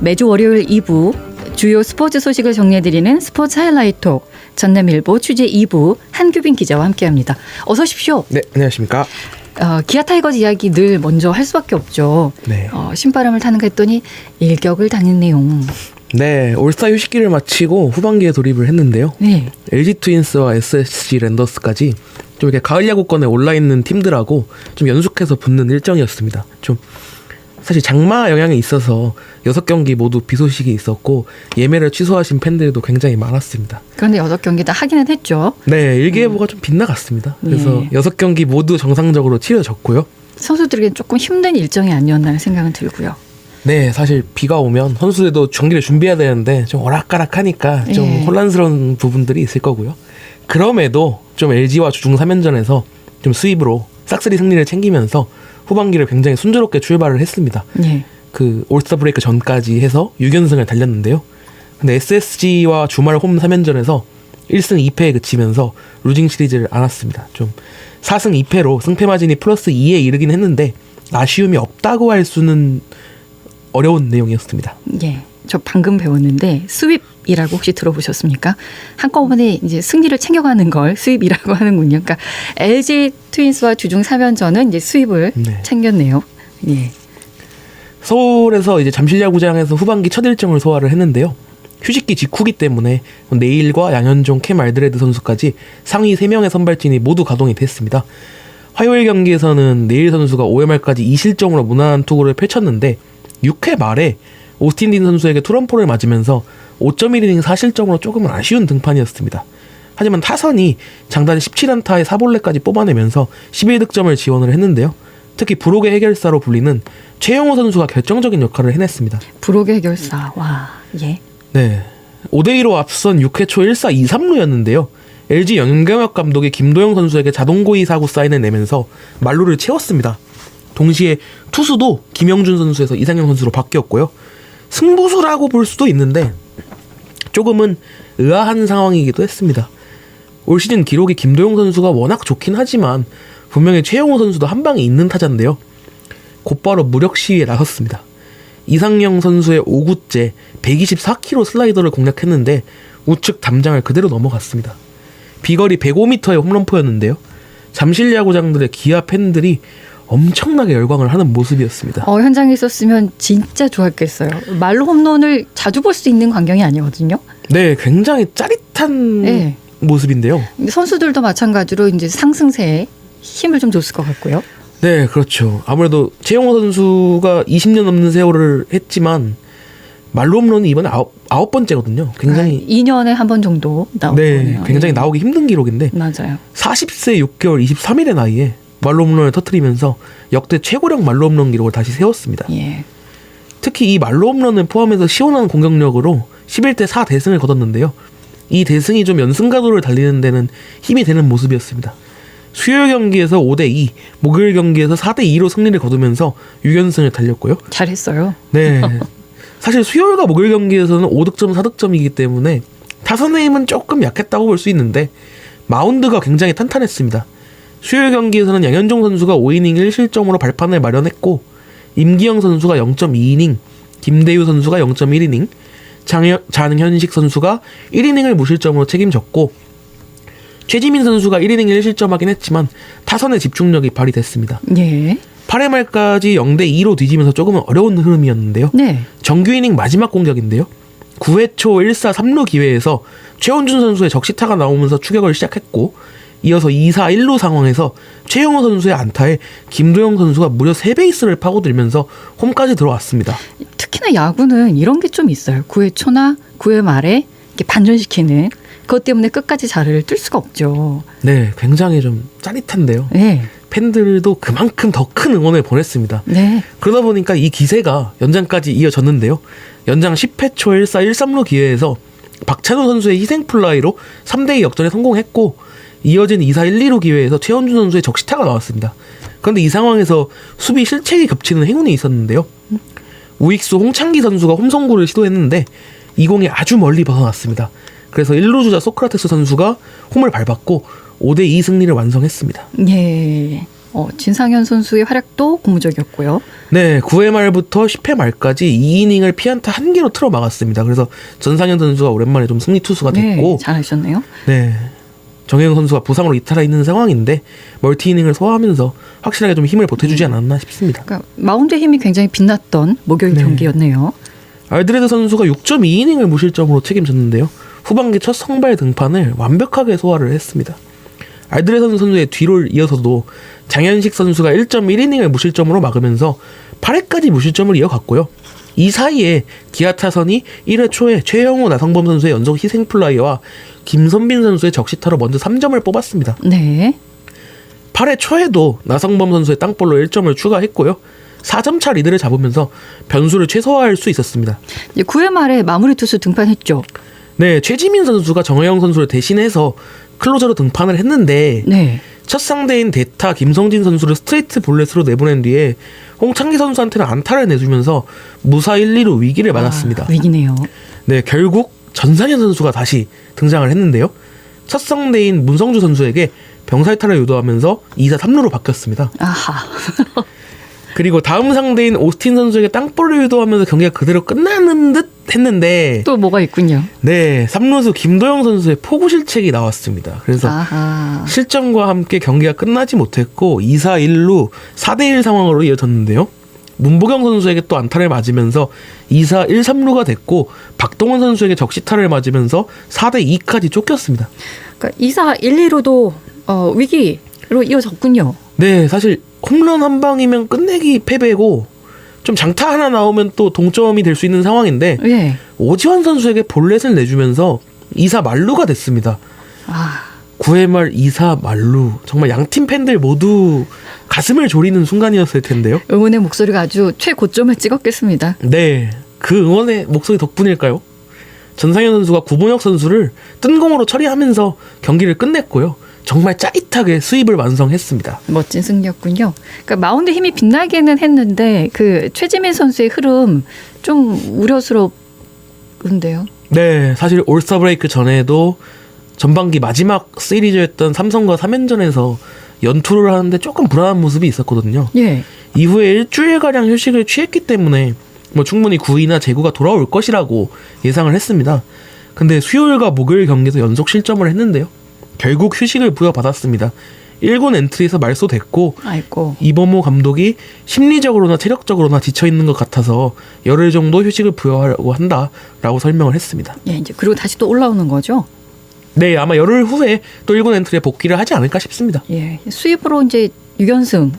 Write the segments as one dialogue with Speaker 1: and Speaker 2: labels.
Speaker 1: 매주 월요일 2부 주요 스포츠 소식을 정리해드리는 스포츠 하이라이트 전남일보 취재 2부 한규빈 기자와 함께합니다. 어서 오십시오.
Speaker 2: 네, 안녕하십니까.
Speaker 1: 기아 타이거즈 이야기 늘 먼저 할 수밖에 없죠.
Speaker 2: 네.
Speaker 1: 신바람을 타는가 했더니 일격을 당한 내용.
Speaker 2: 네, 올스타 휴식기를 마치고 후반기에 돌입을 했는데요.
Speaker 1: 네.
Speaker 2: LG 트윈스와 SSG 랜더스까지 좀 이렇게 가을 야구권에 올라 있는 팀들하고 좀 연속해서 붙는 일정이었습니다. 좀 사실 장마 영향이 있어서 6경기 모두 비 소식이 있었고 예매를 취소하신 팬들도 굉장히 많았습니다.
Speaker 1: 그런데 6경기 다 하기는 했죠.
Speaker 2: 네, 일기예보가 좀 빗나갔습니다. 그래서
Speaker 1: 네.
Speaker 2: 6경기 모두 정상적으로 치러졌고요.
Speaker 1: 선수들에겐 조금 힘든 일정이 아니었나 하는 생각은 들고요.
Speaker 2: 네, 사실 비가 오면 선수들도 경기를 준비해야 되는데 좀 오락가락하니까 좀
Speaker 1: 예.
Speaker 2: 혼란스러운 부분들이 있을 거고요. 그럼에도 좀 LG와 주중 3연전에서 좀 수입으로 싹쓸이 승리를 챙기면서 후반기를 굉장히 순조롭게 출발을 했습니다.
Speaker 1: 네.
Speaker 2: 그 올스타 브레이크 전까지 해서 6연승을 달렸는데요. 근데 SSG와 주말 홈 3연전에서 1승 2패에 그치면서 루징 시리즈를 안았습니다. 좀 4승 2패로 승패 마진이 플러스 2에 이르긴 했는데 아쉬움이 없다고 할 수는 어려운 내용이었습니다.
Speaker 1: 예. 저 방금 배웠는데 스윕이라고 혹시 들어보셨습니까? 한꺼번에 이제 승리를 챙겨가는 걸 스윕이라고 하는군요. 그러니까 LG 트윈스와 주중 3연전은 이제 스윕을
Speaker 2: 네.
Speaker 1: 챙겼네요. 예.
Speaker 2: 서울에서 이제 잠실야구장에서 후반기 첫 일정을 소화를 했는데요. 휴식기 직후기 때문에 내일과 양현종, 캠 알드레드 선수까지 상위 3명의 선발진이 모두 가동이 됐습니다. 화요일 경기에서는 내일 선수가 5회 말까지 2실점으로 무난한 투구를 펼쳤는데 6회 말에 오스틴 딘 선수에게 투런포를 맞으면서 5.1이닝 4실점으로 조금은 아쉬운 등판이었습니다. 하지만 타선이 장단 17안타에 4볼넷까지 뽑아내면서 11득점을 지원을 했는데요. 특히 불혹의 해결사로 불리는 최영호 선수가 결정적인 역할을 해냈습니다.
Speaker 1: 불혹의 해결사. 와. 예.
Speaker 2: 네, 5대2로 앞선 6회 초 1사 2-3루였는데요. LG 영경혁 감독이 김도영 선수에게 자동고의 사구 사인을 내면서 만루를 채웠습니다. 동시에 투수도 김영준 선수에서 이상형 선수로 바뀌었고요. 승부수라고 볼 수도 있는데 조금은 의아한 상황이기도 했습니다. 올 시즌 기록이 김도영 선수가 워낙 좋긴 하지만 분명히 최영호 선수도 한 방에 있는 타자인데요. 곧바로 무력 시위에 나섰습니다. 이상영 선수의 5구째 124km 슬라이더를 공략했는데 우측 담장을 그대로 넘어갔습니다. 비거리 105m의 홈런포였는데요. 잠실 야구장들의 기아 팬들이 엄청나게 열광을 하는 모습이었습니다.
Speaker 1: 현장에 있었으면 진짜 좋았겠어요. 말로 홈런을 자주 볼 수 있는 광경이 아니거든요.
Speaker 2: 네, 굉장히 짜릿한
Speaker 1: 네.
Speaker 2: 모습인데요.
Speaker 1: 선수들도 마찬가지로 이제 상승세에 힘을 좀 줬을 것 같고요.
Speaker 2: 네, 그렇죠. 아무래도 최용호 선수가 20년 넘는 세월을 했지만 말로 홈런이 이번에 아홉 번째거든요. 굉장히
Speaker 1: 2년에 한 번 정도 나오고.
Speaker 2: 네, 굉장히 나오기 힘든 기록인데
Speaker 1: 맞아요.
Speaker 2: 40세 6개월 23일의 나이에 말로 홈런을 터뜨리면서 역대 최고령 말로 홈런 기록을 다시 세웠습니다.
Speaker 1: 예.
Speaker 2: 특히 이 말로 홈런을 포함해서 시원한 공격력으로 11대 4 대승을 거뒀는데요. 이 대승이 좀 연승가도를 달리는 데는 힘이 되는 모습이었습니다. 수요일 경기에서 5대2, 목요일 경기에서 4대2로 승리를 거두면서 6연승을 달렸고요.
Speaker 1: 잘했어요.
Speaker 2: 네, 사실 수요일과 목요일 경기에서는 5득점, 4득점이기 때문에 타선의 힘은 조금 약했다고 볼 수 있는데 마운드가 굉장히 탄탄했습니다. 수요일 경기에서는 양현종 선수가 5이닝 1실점으로 발판을 마련했고 임기영 선수가 0.2이닝, 김대유 선수가 0.1이닝, 장현식 선수가 1이닝을 무실점으로 책임졌고 최지민 선수가 1이닝 1실점하긴 했지만 타선의 집중력이 발휘됐습니다.
Speaker 1: 예.
Speaker 2: 8회 말까지 0대2로 뒤지면서 조금은 어려운 흐름이었는데요.
Speaker 1: 네.
Speaker 2: 정규 이닝 마지막 공격인데요. 9회 초 1사 3루 기회에서 최원준 선수의 적시타가 나오면서 추격을 시작했고 이어서 2사 1루 상황에서 최영호 선수의 안타에 김도영 선수가 무려 3베이스를 파고들면서 홈까지 들어왔습니다.
Speaker 1: 특히나 야구는 이런 게 좀 있어요. 9회 초나 9회 말에 이렇게 반전시키는 그것 때문에 끝까지 자리를 뜰 수가 없죠.
Speaker 2: 네, 굉장히 좀 짜릿한데요.
Speaker 1: 네.
Speaker 2: 팬들도 그만큼 더 큰 응원을 보냈습니다.
Speaker 1: 네.
Speaker 2: 그러다 보니까 이 기세가 연장까지 이어졌는데요. 연장 10회 초 1사 1-3루 기회에서 박찬호 선수의 희생플라이로 3대2 역전에 성공했고 이어진 2사 1-2루 기회에서 최원준 선수의 적시타가 나왔습니다. 그런데 이 상황에서 수비 실책이 겹치는 행운이 있었는데요. 우익수 홍창기 선수가 홈송구를 시도했는데 이 공이 아주 멀리 벗어났습니다. 그래서 1루 주자 소크라테스 선수가 홈을 밟았고 5대2 승리를 완성했습니다.
Speaker 1: 예. 진상현 선수의 활약도 고무적이었고요.
Speaker 2: 네, 9회 말부터 10회 말까지 2이닝을 피안타 1개로 틀어 막았습니다. 그래서 전상현 선수가 오랜만에 좀 승리 투수가 됐고,
Speaker 1: 네, 잘하셨네요.
Speaker 2: 네, 정혜영 선수가 부상으로 이탈해 있는 상황인데 멀티 이닝을 소화하면서 확실하게 좀 힘을 보태주지 않았나 싶습니다.
Speaker 1: 그러니까 마운드 힘이 굉장히 빛났던 목요일
Speaker 2: 네.
Speaker 1: 경기였네요.
Speaker 2: 알드레드 선수가 6.2이닝을 무실점으로 책임졌는데요. 후반기 첫 선발 등판을 완벽하게 소화를 했습니다. 알드레드 선수의 뒤를 이어서도 장현식 선수가 1.1이닝을 무실점으로 막으면서 8회까지 무실점을 이어갔고요. 이 사이에 기아 타선이 1회 초에 최영우 나성범 선수의 연속 희생플라이와 김선빈 선수의 적시타로 먼저 3점을 뽑았습니다.
Speaker 1: 네.
Speaker 2: 8회 초에도 나성범 선수의 땅볼로 1점을 추가했고요. 4점차 리드를 잡으면서 변수를 최소화할 수 있었습니다.
Speaker 1: 이제 9회 말에 마무리 투수 등판했죠.
Speaker 2: 네, 최지민 선수가 정혜영 선수를 대신해서 클로저로 등판을 했는데
Speaker 1: 네.
Speaker 2: 첫 상대인 대타 김성진 선수를 스트레이트 볼넷으로 내보낸 뒤에 홍창기 선수한테는 안타를 내주면서 무사 1, 2루 위기를 맞았습니다.
Speaker 1: 위기네요.
Speaker 2: 네, 결국 전상현 선수가 다시 등장을 했는데요. 첫 상대인 문성주 선수에게 병살타를 유도하면서 2사 3루로 바뀌었습니다.
Speaker 1: 아하.
Speaker 2: 그리고 다음 상대인 오스틴 선수에게 땅볼을 유도하면서 경기가 그대로 끝나는 듯 했는데
Speaker 1: 또 뭐가 있군요.
Speaker 2: 네, 3루수 김도영 선수의 포구 실책이 나왔습니다. 그래서
Speaker 1: 아하.
Speaker 2: 실점과 함께 경기가 끝나지 못했고 2사 1루 4대1 상황으로 이어졌는데요. 문보경 선수에게 또 안타를 맞으면서 2사 1, 3루가 됐고 박동원 선수에게 적시타를 맞으면서 4대2까지 쫓겼습니다.
Speaker 1: 그러니까 2사 1, 2루도 위기로 이어졌군요.
Speaker 2: 네, 사실 홈런 한 방이면 끝내기 패배고 좀 장타 하나 나오면 또 동점이 될 수 있는 상황인데
Speaker 1: 예.
Speaker 2: 오지환 선수에게 볼넷을 내주면서 2사 만루가 됐습니다.
Speaker 1: 아,
Speaker 2: 9회 말 2사 만루. 정말 양팀 팬들 모두 가슴을 졸이는 순간이었을 텐데요.
Speaker 1: 응원의 목소리가 아주 최고점을 찍었겠습니다.
Speaker 2: 네, 그 응원의 목소리 덕분일까요? 전상현 선수가 구본혁 선수를 뜬공으로 처리하면서 경기를 끝냈고요. 정말 짜릿하게 수입을 완성했습니다.
Speaker 1: 멋진 승리였군요. 그러니까 마운드 힘이 빛나기는 했는데 그 최지민 선수의 흐름 좀 우려스러운데요.
Speaker 2: 네, 사실 올스타 브레이크 전에도 전반기 마지막 시리즈였던 삼성과 3연전에서 연투를 하는데 조금 불안한 모습이 있었거든요.
Speaker 1: 예.
Speaker 2: 이후에 일주일가량 휴식을 취했기 때문에 충분히 구위나 제구가 돌아올 것이라고 예상을 했습니다. 근데 수요일과 목요일 경기에서 연속 실점을 했는데요. 결국 휴식을 부여받았습니다. 1군 엔트리에서 말소됐고
Speaker 1: 아이고.
Speaker 2: 이범호 감독이 심리적으로나 체력적으로나 지쳐있는 것 같아서 열흘 정도 휴식을 부여하려고 한다라고 설명을 했습니다.
Speaker 1: 예, 이제 그리고 다시 또 올라오는 거죠.
Speaker 2: 네, 아마 열흘 후에 또 1군 엔트리에 복귀를 하지 않을까 싶습니다.
Speaker 1: 예. 수입으로 이제 6연승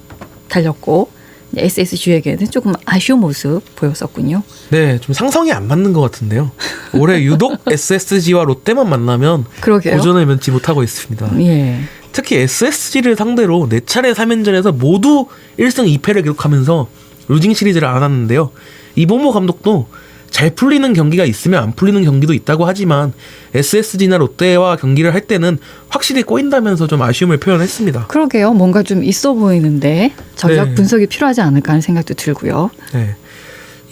Speaker 1: 달렸고 SSG에게는 조금 아쉬운 모습 보였었군요.
Speaker 2: 네, 좀 상성이 안 맞는 것 같은데요. 올해 유독 SSG와 롯데만 만나면
Speaker 1: 그러게요.
Speaker 2: 고전을 면치 못하고 있습니다.
Speaker 1: 예.
Speaker 2: 특히 SSG를 상대로 4차례 3연전에서 모두 1승 2패를 기록하면서 루징 시리즈를 안았는데요. 이범호 감독도 잘 풀리는 경기가 있으면 안 풀리는 경기도 있다고 하지만 SSG나 롯데와 경기를 할 때는 확실히 꼬인다면서 좀 아쉬움을 표현했습니다.
Speaker 1: 그러게요. 뭔가 좀 있어 보이는데 전략
Speaker 2: 네.
Speaker 1: 분석이 필요하지 않을까 하는 생각도 들고요.
Speaker 2: 네.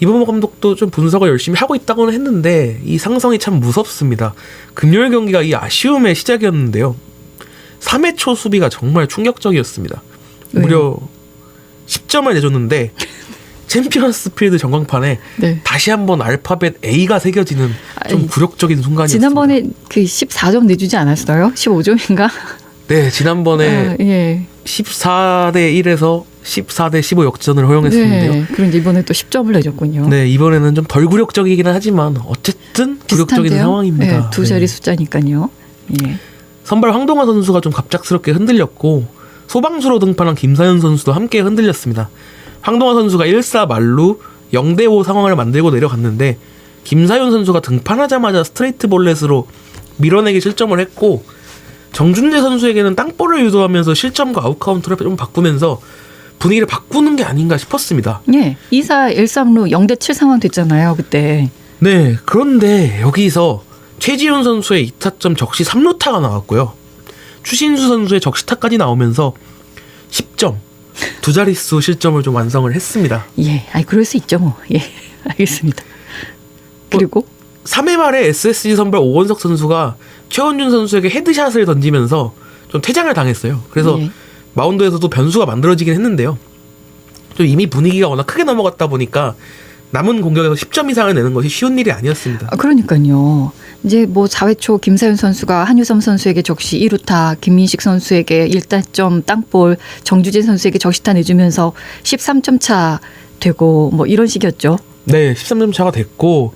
Speaker 2: 이범호 감독도 좀 분석을 열심히 하고 있다고는 했는데 이 상성이 참 무섭습니다. 금요일 경기가 이 아쉬움의 시작이었는데요. 3회 초 수비가 정말 충격적이었습니다. 무려 10점을 내줬는데 챔피언스 필드 전광판에
Speaker 1: 네.
Speaker 2: 다시 한번 알파벳 A가 새겨지는 좀
Speaker 1: 아이,
Speaker 2: 굴욕적인 순간이었습니다.
Speaker 1: 지난번에 그 14점 내주지 않았어요? 15점인가?
Speaker 2: 네, 지난번에
Speaker 1: 예.
Speaker 2: 14대 1에서 14대 15 역전을 허용했었는데요.
Speaker 1: 네. 그런데 이번에 또 10점을 내줬군요.
Speaker 2: 네, 이번에는 좀 덜 굴욕적이긴 하지만 어쨌든 굴욕적인
Speaker 1: 비슷한데요?
Speaker 2: 상황입니다.
Speaker 1: 네, 두 자리
Speaker 2: 네.
Speaker 1: 숫자니까요. 예.
Speaker 2: 선발 황동화 선수가 좀 갑작스럽게 흔들렸고 소방수로 등판한 김사현 선수도 함께 흔들렸습니다. 황동화 선수가 1사 만루 0대5 상황을 만들고 내려갔는데 김사현 선수가 등판하자마자 스트레이트 볼넷으로 밀어내기 실점을 했고 정준재 선수에게는 땅볼을 유도하면서 실점과 아웃카운트를 좀 바꾸면서 분위기를 바꾸는 게 아닌가 싶었습니다.
Speaker 1: 예. 2사 1-3루 0대7 상황 됐잖아요. 그때.
Speaker 2: 네, 그런데 여기서 최지훈 선수의 2타점 적시 3루타가 나왔고요. 추신수 선수의 적시타까지 나오면서 10점, 두 자릿수 실점을 좀 완성을 했습니다.
Speaker 1: 예. 아이 그럴 수 있죠 뭐. 예. 알겠습니다. 그리고
Speaker 2: 3회 말에 SSG 선발 오원석 선수가 최원준 선수에게 헤드샷을 던지면서 좀 퇴장을 당했어요. 그래서
Speaker 1: 예.
Speaker 2: 마운드에서도 변수가 만들어지긴 했는데요. 좀 이미 분위기가 워낙 크게 넘어갔다 보니까 남은 공격에서 10점 이상을 내는 것이 쉬운 일이 아니었습니다.
Speaker 1: 아, 그러니까요. 이제 뭐 4회 초 김사윤 선수가 한유섬 선수에게 적시 2루타, 김민식 선수에게 1타점 땅볼, 정주진 선수에게 적시타 내주면서 13점 차 되고 뭐 이런 식이었죠.
Speaker 2: 네, 13점 차가 됐고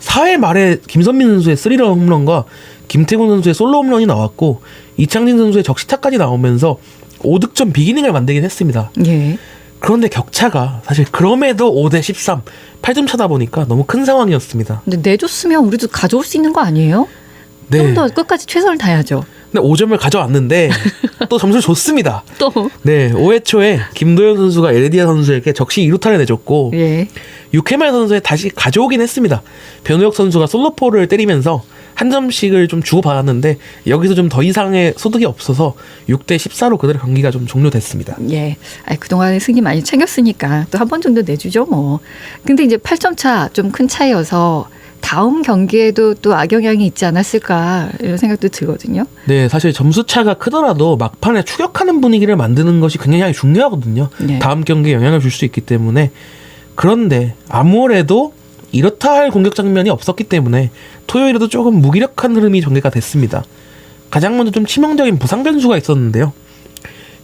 Speaker 2: 4회 말에 김선민 선수의 3런 홈런과 김태군 선수의 솔로 홈런이 나왔고 이창진 선수의 적시타까지 나오면서 5득점 비기닝을 만들긴 했습니다.
Speaker 1: 예.
Speaker 2: 그런데 격차가 사실 그럼에도 5대 13, 8점 차다 보니까 너무 큰 상황이었습니다.
Speaker 1: 근데 내줬으면 우리도 가져올 수 있는 거 아니에요?
Speaker 2: 네.
Speaker 1: 좀 더 끝까지 최선을 다해야죠.
Speaker 2: 근데 5점을 가져왔는데 또 점수를 줬습니다.
Speaker 1: 또.
Speaker 2: 네, 5회 초에 김도현 선수가 에르디아 선수에게 적시 2루타를 내줬고
Speaker 1: 예.
Speaker 2: 6회 말 선수에 다시 가져오긴 했습니다. 변우혁 선수가 솔로포를 때리면서 한 점씩을 좀 주고받았는데 여기서 좀 더 이상의 소득이 없어서 6대 14로 그대로 경기가 좀 종료됐습니다.
Speaker 1: 예. 아니, 그동안에 승리 많이 챙겼으니까 또 한 번 정도 내주죠, 뭐. 근데 이제 8점 차 좀 큰 차이여서 다음 경기에도 또 악영향이 있지 않았을까 이런 생각도 들거든요.
Speaker 2: 네, 사실 점수 차가 크더라도 막판에 추격하는 분위기를 만드는 것이 굉장히 중요하거든요.
Speaker 1: 네.
Speaker 2: 다음 경기에 영향을 줄 수 있기 때문에. 그런데 아무래도 이렇다 할 공격 장면이 없었기 때문에 토요일에도 조금 무기력한 흐름이 전개가 됐습니다. 가장 먼저 좀 치명적인 부상 변수가 있었는데요.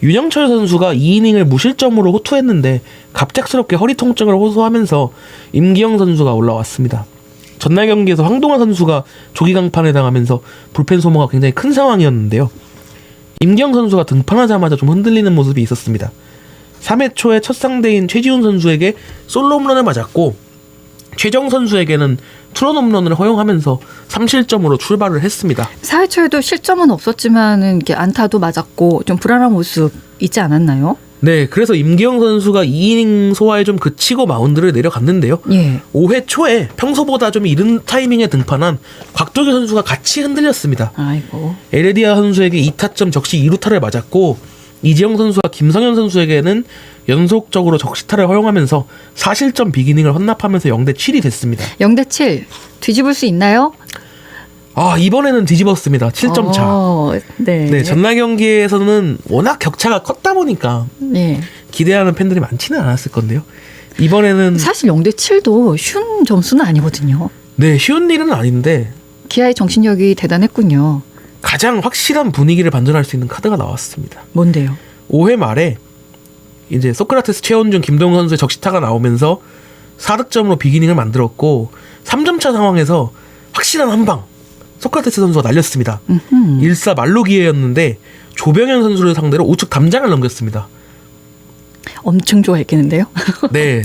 Speaker 2: 윤영철 선수가 2이닝을 무실점으로 호투했는데 갑작스럽게 허리 통증을 호소하면서 임기영 선수가 올라왔습니다. 전날 경기에서 황동환 선수가 조기 강판에 당하면서 불펜 소모가 굉장히 큰 상황이었는데요. 임기영 선수가 등판하자마자 좀 흔들리는 모습이 있었습니다. 3회 초에 첫 상대인 최지훈 선수에게 솔로 홈런을 맞았고 최정 선수에게는 투런 홈런을 허용하면서 3실점으로 출발을 했습니다.
Speaker 1: 4회 초에도 실점은 없었지만은 이렇게 안타도 맞았고 좀 불안한 모습 있지 않았나요?
Speaker 2: 네, 그래서 임기영 선수가 2이닝 소화에 좀 그치고 마운드를 내려갔는데요.
Speaker 1: 예.
Speaker 2: 5회 초에 평소보다 좀 이른 타이밍에 등판한 곽도기 선수가 같이 흔들렸습니다.
Speaker 1: 아이고.
Speaker 2: 에레디아 선수에게 2타점 적시 2루타를 맞았고 이지영 선수와 김성현 선수에게는 연속적으로 적시타를 허용하면서 4실점 비기닝을 헌납하면서 0대 7이 됐습니다.
Speaker 1: 0대 7 뒤집을 수 있나요?
Speaker 2: 아, 이번에는 뒤집었습니다. 7점 차.
Speaker 1: 네.
Speaker 2: 네, 전날 경기에서는 워낙 격차가 컸다 보니까
Speaker 1: 네.
Speaker 2: 기대하는 팬들이 많지는 않았을 건데요. 이번에는
Speaker 1: 사실 0대 7도 쉬운 점수는 아니거든요.
Speaker 2: 네, 쉬운 일은 아닌데
Speaker 1: 기아의 정신력이 대단했군요.
Speaker 2: 가장 확실한 분위기를 반전할 수 있는 카드가 나왔습니다.
Speaker 1: 뭔데요?
Speaker 2: 5회 말에 이제 소크라테스 최원준 김동훈 선수의 적시타가 나오면서 4득점으로 비기닝을 만들었고 3점차 상황에서 확실한 한방 소크라테스 선수가 날렸습니다. 1사 말로 기회였는데 조병현 선수를 상대로 우측 담장을 넘겼습니다.
Speaker 1: 엄청 좋아했겠는데요?
Speaker 2: 네,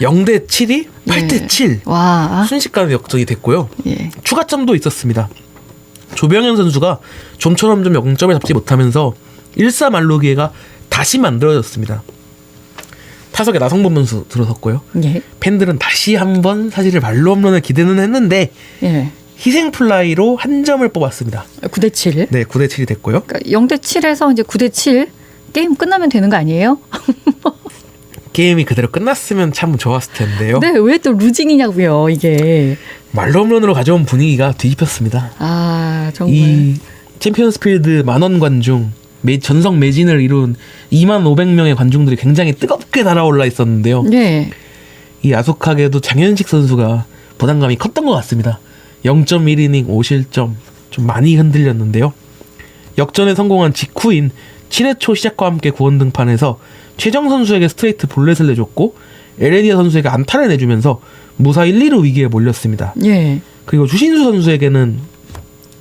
Speaker 2: 0대 7이 8대 7
Speaker 1: 와.
Speaker 2: 순식간에 역전이 됐고요.
Speaker 1: 예.
Speaker 2: 추가점도 있었습니다. 조병현 선수가 좀처럼 좀 0점을 잡지 못하면서 1사 말로 기회가 다시 만들어졌습니다. 타석에 나성범 선수 들어섰고요.
Speaker 1: 예.
Speaker 2: 팬들은 다시 한번 사실을 말로 홈런을 기대는 했는데
Speaker 1: 예.
Speaker 2: 희생 플라이로 한 점을 뽑았습니다.
Speaker 1: 9대 7.
Speaker 2: 네, 9대 7이 됐고요.
Speaker 1: 그러니까 0대 7에서 이제 9대 7 게임 끝나면 되는 거 아니에요?
Speaker 2: 게임이 그대로 끝났으면 참 좋았을 텐데요.
Speaker 1: 네, 왜 또 루징이냐고요, 이게.
Speaker 2: 말로 홈런으로 가져온 분위기가 뒤집혔습니다.
Speaker 1: 아, 정말.
Speaker 2: 이 챔피언스필드 만원 관중 전성 매진을 이룬 2만 500명의 관중들이 굉장히 뜨겁게 달아올라 있었는데요.
Speaker 1: 네.
Speaker 2: 이 야속하게도 장현식 선수가 부담감이 컸던 것 같습니다. 0.1이닝 5실점 좀 많이 흔들렸는데요. 역전에 성공한 직후인 7회 초 시작과 함께 구원 등판에서 최정 선수에게 스트레이트 볼넷을 내줬고 에레디아 선수에게 안타를 내주면서 무사 1, 2루 위기에 몰렸습니다.
Speaker 1: 예.
Speaker 2: 그리고 주신수 선수에게는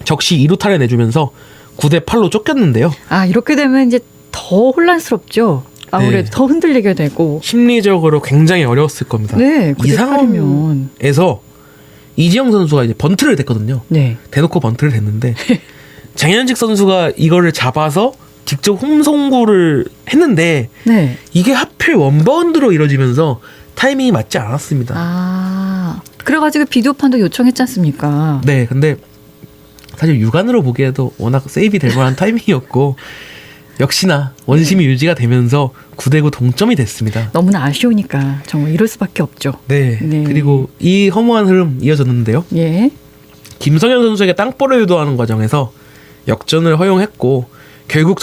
Speaker 2: 적시 2루타를 내주면서 9대 8로 쫓겼는데요.
Speaker 1: 아, 이렇게 되면 이제 더 혼란스럽죠. 아무래도
Speaker 2: 네.
Speaker 1: 더 흔들리게 되고.
Speaker 2: 심리적으로 굉장히 어려웠을 겁니다.
Speaker 1: 네,
Speaker 2: 이
Speaker 1: 9대 8이면.
Speaker 2: 상황에서 이지영 선수가 이제 번트를 댔거든요.
Speaker 1: 네.
Speaker 2: 대놓고 번트를 댔는데 장현식 선수가 이거를 잡아서 직접 홈송구를 했는데
Speaker 1: 네.
Speaker 2: 이게 하필 원바운드로 이뤄지면서 타이밍이 맞지 않았습니다.
Speaker 1: 아, 그래가지고 비디오 판독 요청했지 않습니까?
Speaker 2: 네, 근데 사실 육안으로 보기에도 워낙 세이브 될 만한 타이밍이었고 역시나 원심이 유지가 되면서 9대9 동점이 됐습니다.
Speaker 1: 너무나 아쉬우니까 정말 이럴 수밖에 없죠.
Speaker 2: 네,
Speaker 1: 네.
Speaker 2: 그리고 이 허무한 흐름 이어졌는데요.
Speaker 1: 예.
Speaker 2: 김성현 선수에게 땅볼을 유도하는 과정에서 역전을 허용했고 결국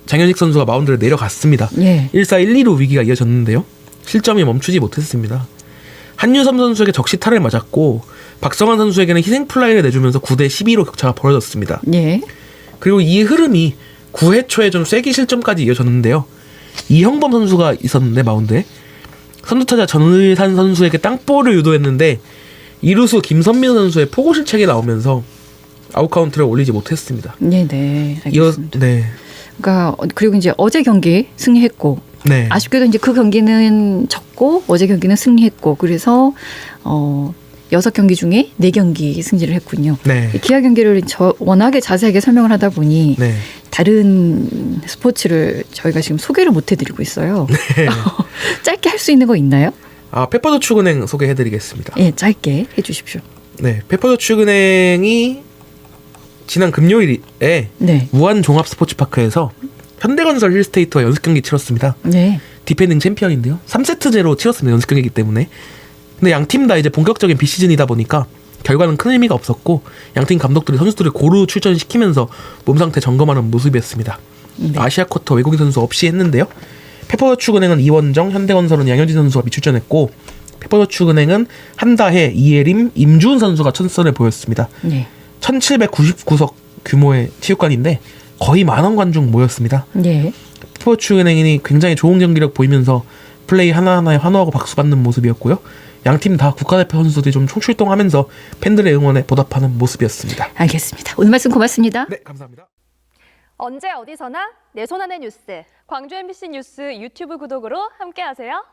Speaker 2: 장현식 선수가 마운드를 내려갔습니다.
Speaker 1: 예.
Speaker 2: 1사 1, 2로 위기가 이어졌는데요. 실점이 멈추지 못했습니다. 한유섬 선수에게 적시타를 맞았고 박성환 선수에게는 희생플라이를 내주면서 9대 12로 격차가 벌어졌습니다.
Speaker 1: 예.
Speaker 2: 그리고 이 흐름이 9회 초에 좀 쐐기 실점까지 이어졌는데요. 이형범 선수가 있었는데 마운드에 선두타자 전의산 선수에게 땅볼을 유도했는데 이루수 김선민 선수의 포고 실책이 나오면서 아웃카운트를 올리지 못했습니다.
Speaker 1: 네. 알겠습니다.
Speaker 2: 네.
Speaker 1: 그러니까 그리고 이제 어제 경기 승리했고
Speaker 2: 네.
Speaker 1: 아쉽게도 이제 그 경기는 졌고 어제 경기는 승리했고 그래서 6경기 중에 4경기 승리를 했군요.
Speaker 2: 네.
Speaker 1: 기아 경기를 워낙에 자세하게 설명을 하다 보니
Speaker 2: 네.
Speaker 1: 다른 스포츠를 저희가 지금 소개를 못 해드리고 있어요.
Speaker 2: 네.
Speaker 1: 짧게 할 수 있는 거 있나요?
Speaker 2: 페퍼저축은행 소개해드리겠습니다.
Speaker 1: 예, 짧게 해주십시오.
Speaker 2: 네, 페퍼저축은행이 지난 금요일에
Speaker 1: 네.
Speaker 2: 무한 종합스포츠파크에서 현대건설 힐스테이트와 연습 경기 치렀습니다.
Speaker 1: 네.
Speaker 2: 디펜딩 챔피언인데요. 3세트제로 치렀습니다. 연습 경기이기 때문에. 근데 양 팀 다 이제 본격적인 비시즌이다 보니까 결과는 큰 의미가 없었고 양팀 감독들이 선수들을 고루 출전시키면서 몸 상태 점검하는 모습이었습니다.
Speaker 1: 네.
Speaker 2: 아시아 쿼터 외국인 선수 없이 했는데요. 페퍼저축은행은 이원정, 현대건설은 양현진 선수가 미출전했고 페퍼저축은행은 한다혜, 이예림, 임주훈 선수가 천선을 보였습니다.
Speaker 1: 네.
Speaker 2: 1799석 규모의 체육관인데 거의 만원 관중 모였습니다.
Speaker 1: 네.
Speaker 2: 페퍼저축은행이 굉장히 좋은 경기력 보이면서 플레이 하나하나에 환호하고 박수 받는 모습이었고요. 양팀 다 국가대표 선수들이 좀 총출동하면서 팬들의 응원에 보답하는 모습이었습니다.
Speaker 1: 알겠습니다. 오늘 말씀 고맙습니다.
Speaker 2: 네, 감사합니다.
Speaker 3: 언제 어디서나 내 손안의 뉴스. 광주 MBC 뉴스 유튜브 구독으로 함께하세요.